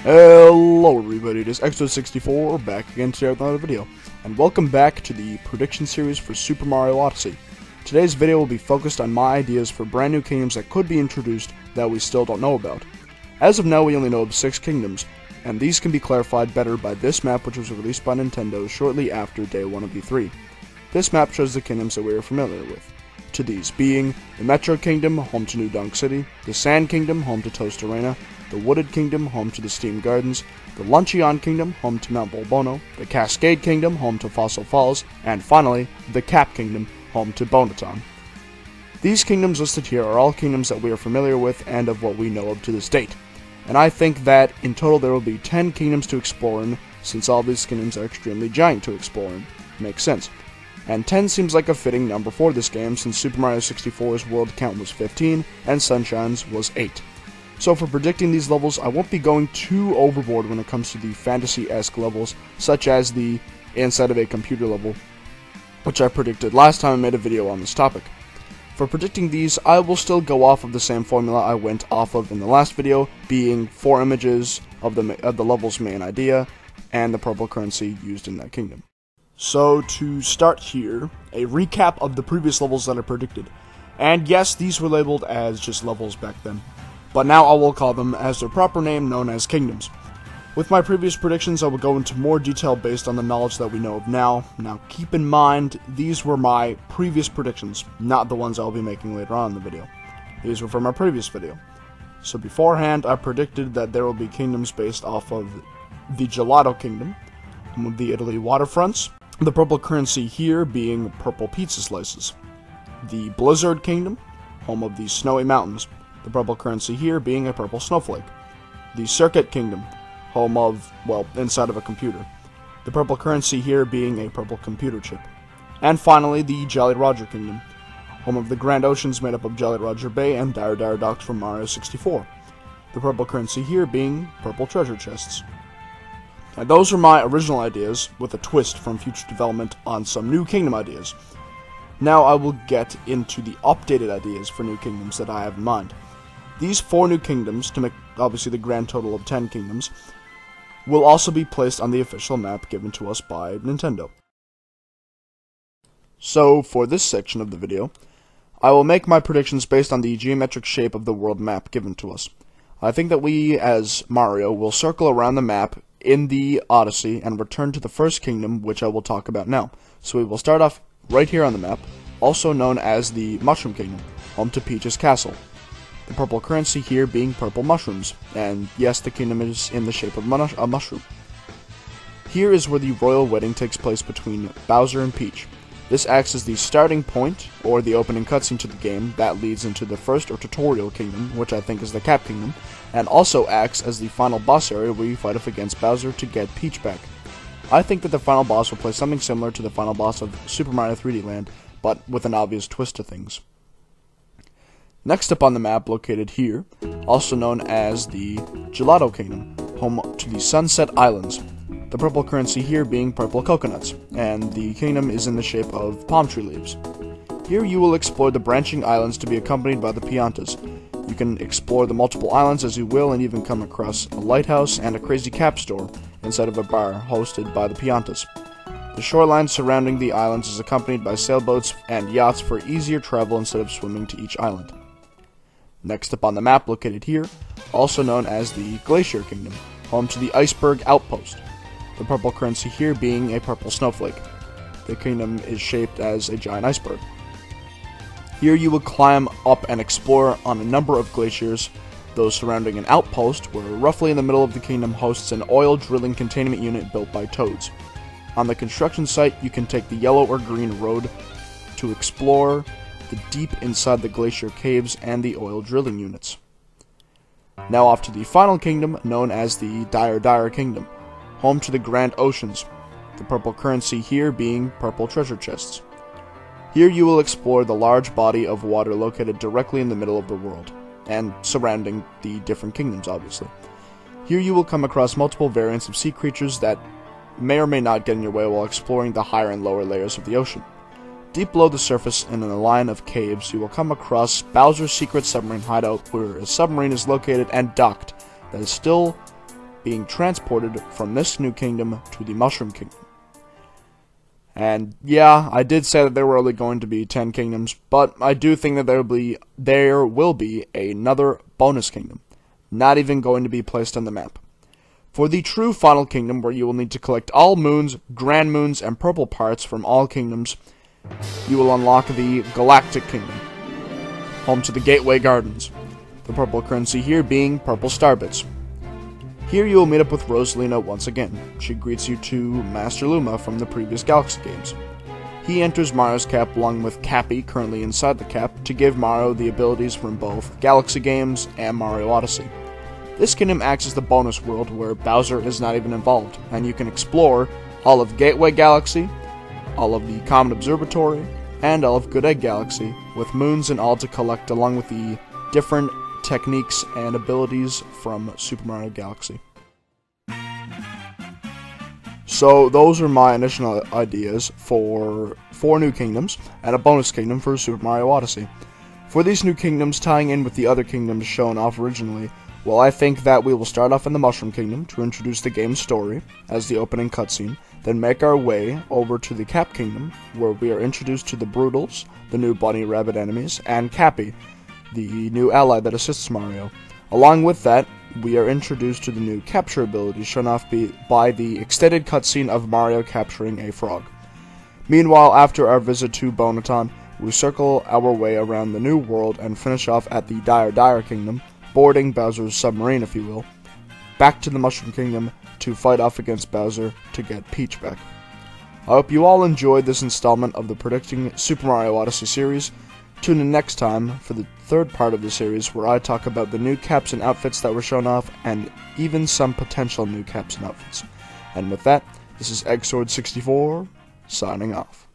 Hello everybody, it is Exo64 back again today with another video, and welcome back to the prediction series for Super Mario Odyssey. Today's video will be focused on my ideas for brand new kingdoms that could be introduced that we still don't know about. As of now we only know of 6 kingdoms, and these can be clarified better by this map which was released by Nintendo shortly after day 1 of E3. This map shows the kingdoms that we are familiar with, to these being the Metro Kingdom, home to New Donk City, the Sand Kingdom, home to Toast Arena, the Wooded Kingdom, home to the Steam Gardens, the Luncheon Kingdom, home to Mount Bolbono, the Cascade Kingdom, home to Fossil Falls, and finally, the Cap Kingdom, home to Bonaton. These kingdoms listed here are all kingdoms that we are familiar with and of what we know of to this date, and I think that in total there will be 10 kingdoms to explore in, since all these kingdoms are extremely giant to explore in. Makes sense. And 10 seems like a fitting number for this game, since Super Mario 64's world count was 15, and Sunshine's was 8. So for predicting these levels, I won't be going too overboard when it comes to the fantasy-esque levels, such as the inside of a computer level, which I predicted last time I made a video on this topic. For predicting these, I will still go off of the same formula I went off of in the last video, being 4 images of the level's main idea, and the purple currency used in that kingdom. So to start here, a recap of the previous levels that I predicted. And yes, these were labeled as just levels back then, but now I will call them as their proper name, known as kingdoms. With my previous predictions, I will go into more detail based on the knowledge that we know of now. Now keep in mind, these were my previous predictions, not the ones I'll be making later on in the video. These were from my previous video. So beforehand, I predicted that there will be kingdoms based off of the Gelato Kingdom, the Italy waterfronts, the purple currency here being purple pizza slices, the Blizzard Kingdom, home of the snowy mountains, the purple currency here being a purple snowflake, the Circuit Kingdom, home of, well, inside of a computer, the purple currency here being a purple computer chip, and finally the Jolly Roger Kingdom, home of the Grand Oceans made up of Jolly Roger Bay and Dire Dire Docks from Mario 64, the purple currency here being purple treasure chests. And those are my original ideas, with a twist from future development on some new kingdom ideas. Now I will get into the updated ideas for new kingdoms that I have in mind. These 4 new kingdoms, to make obviously the grand total of 10 kingdoms, will also be placed on the official map given to us by Nintendo. So for this section of the video, I will make my predictions based on the geometric shape of the world map given to us. I think that we, as Mario, will circle around the map in the Odyssey and return to the first kingdom, which I will talk about now. So we will start off right here on the map, also known as the Mushroom Kingdom, home to Peach's Castle. The purple currency here being purple mushrooms, and yes, the kingdom is in the shape of a mushroom. Here is where the royal wedding takes place between Bowser and Peach. This acts as the starting point, or the opening cutscene to the game, that leads into the first or tutorial kingdom, which I think is the Cap Kingdom, and also acts as the final boss area where you fight off against Bowser to get Peach back. I think that the final boss will play something similar to the final boss of Super Mario 3D Land, but with an obvious twist to things. Next up on the map, located here, also known as the Gelato Kingdom, home to the Sunset Islands. The purple currency here being purple coconuts, and the kingdom is in the shape of palm tree leaves. Here you will explore the branching islands to be accompanied by the Piantas. You can explore the multiple islands as you will and even come across a lighthouse and a crazy cap store inside of a bar hosted by the Piantas. The shoreline surrounding the islands is accompanied by sailboats and yachts for easier travel instead of swimming to each island. Next up on the map, located here, also known as the Glacier Kingdom, home to the Iceberg Outpost. The purple currency here being a purple snowflake. The kingdom is shaped as a giant iceberg. Here you will climb up and explore on a number of glaciers, those surrounding an outpost where roughly in the middle of the kingdom hosts an oil drilling containment unit built by Toads. On the construction site you can take the yellow or green road to explore the deep inside the glacier caves and the oil drilling units. Now off to the final kingdom, known as the Dire Dire Kingdom, home to the Grand Oceans, the purple currency here being purple treasure chests. Here you will explore the large body of water located directly in the middle of the world, and surrounding the different kingdoms obviously. Here you will come across multiple variants of sea creatures that may or may not get in your way while exploring the higher and lower layers of the ocean. Deep below the surface and in a line of caves, you will come across Bowser's secret submarine hideout, where a submarine is located and docked that is still being transported from this new kingdom to the Mushroom Kingdom. And yeah, I did say that there were only going to be 10 kingdoms, but I do think that there will be another bonus kingdom, not even going to be placed on the map. For the true final kingdom, where you will need to collect all moons, grand moons, and purple parts from all kingdoms, you will unlock the Galactic Kingdom, home to the Gateway Gardens, the purple currency here being purple starbits. Here you will meet up with Rosalina once again. She greets you to Master Luma from the previous Galaxy games. He enters Mario's cap along with Cappy, currently inside the cap, to give Mario the abilities from both Galaxy games and Mario Odyssey. This kingdom acts as the bonus world where Bowser is not even involved, and you can explore all of Gateway Galaxy, all of the Comet Observatory, and all of Good Egg Galaxy, with moons and all to collect along with the different techniques and abilities from Super Mario Galaxy. So those are my initial ideas for 4 new kingdoms and a bonus kingdom for Super Mario Odyssey. For these new kingdoms tying in with the other kingdoms shown off originally, well, I think that we will start off in the Mushroom Kingdom to introduce the game's story as the opening cutscene, then make our way over to the Cap Kingdom, where we are introduced to the Broodals, the new bunny rabbit enemies, and Cappy, the new ally that assists Mario. Along with that, we are introduced to the new capture ability shown off by the extended cutscene of Mario capturing a frog. Meanwhile, after our visit to Bonaton, we circle our way around the new world and finish off at the Dire Kingdom, boarding Bowser's submarine, if you will, back to the Mushroom Kingdom to fight off against Bowser to get Peach back. I hope you all enjoyed this installment of the Predicting Super Mario Odyssey series. Tune in next time for the third part of the series, where I talk about the new caps and outfits that were shown off, and even some potential new caps and outfits. And with that, this is EggSword64, signing off.